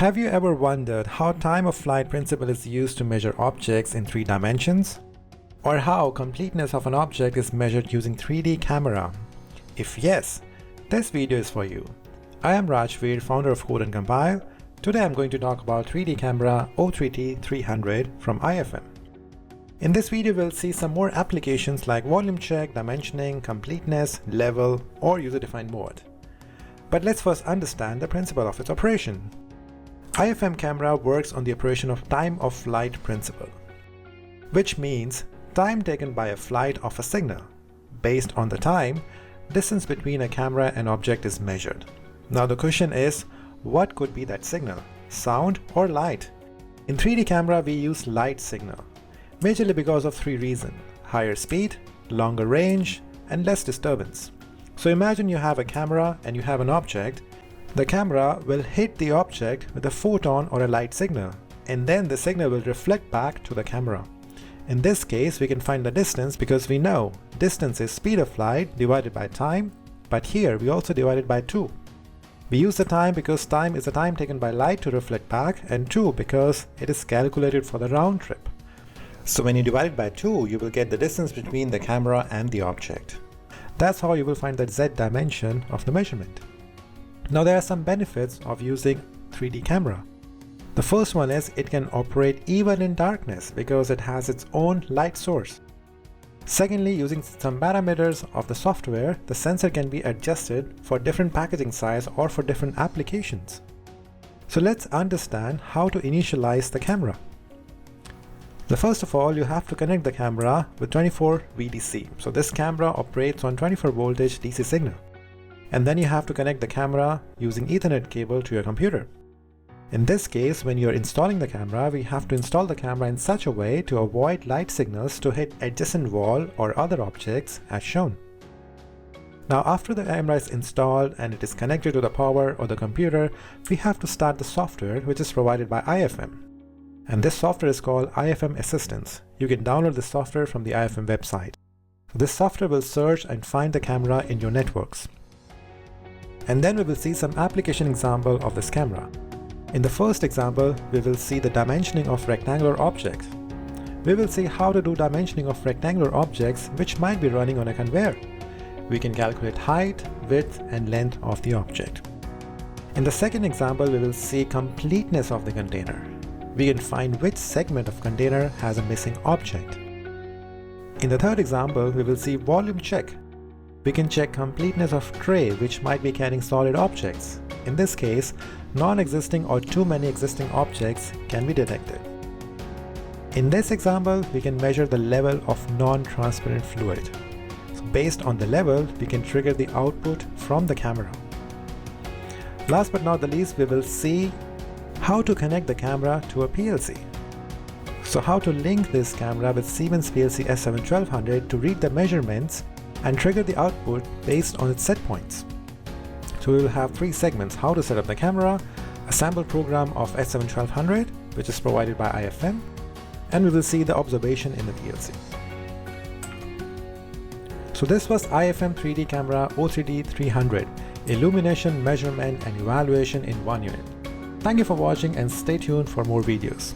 Have you ever wondered how time of flight principle is used to measure objects in 3 dimensions? Or how completeness of an object is measured using 3D camera? If yes, this video is for you. I am Rajvir, founder of Code and Compile. Today I'm going to talk about 3D camera O3T300 from IFM. In this video we'll see some more applications like volume check, dimensioning, completeness, level, or user-defined mode. But let's first understand the principle of its operation. IFM camera works on the operation of time of flight principle, which means time taken by a flight of a signal. Based on the time, distance between a camera and object is measured. Now the question is, what could be that signal? Sound or light? In 3D camera we use light signal, majorly because of 3 reasons: higher speed, longer range, and less disturbance. So imagine you have a camera and you have an object. The camera will hit the object with a photon or a light signal, and then the signal will reflect back to the camera. In this case, we can find the distance because we know distance is speed of light divided by time, but here we also divide it by 2. We use the time because time is the time taken by light to reflect back, and 2 because it is calculated for the round trip. So when you divide it by 2, you will get the distance between the camera and the object. That's how you will find the Z dimension of the measurement. Now there are some benefits of using 3D camera. The first one is it can operate even in darkness because it has its own light source. Secondly, using some parameters of the software, the sensor can be adjusted for different packaging size or for different applications. So let's understand how to initialize the camera. So first of all, you have to connect the camera with 24 VDC. So this camera operates on 24 voltage DC signal. And then you have to connect the camera using Ethernet cable to your computer. In this case, when you're installing the camera, we have to install the camera in such a way to avoid light signals to hit adjacent wall or other objects as shown. Now after the camera is installed and it is connected to the power or the computer, we have to start the software which is provided by IFM. And this software is called IFM Assistance. You can download this software from the IFM website. This software will search and find the camera in your networks. And then we will see some application example of this camera. In the first example, we will see the dimensioning of rectangular objects. We will see how to do dimensioning of rectangular objects which might be running on a conveyor. We can calculate height, width, and length of the object. In the second example, we will see completeness of the container. We can find which segment of container has a missing object. In the third example, we will see volume check. We can check completeness of tray which might be carrying solid objects. In this case, non-existing or too many existing objects can be detected. In this example, we can measure the level of non-transparent fluid. So based on the level, we can trigger the output from the camera. Last but not the least, we will see how to connect the camera to a PLC. So how to link this camera with Siemens PLC S7-1200 to read the measurements and trigger the output based on its set points. So we will have 3 segments: how to set up the camera, a sample program of S7-1200 which is provided by IFM, and we will see the observation in the PLC. So this was IFM 3D camera O3T300, illumination, measurement and evaluation in one unit. Thank you for watching and stay tuned for more videos.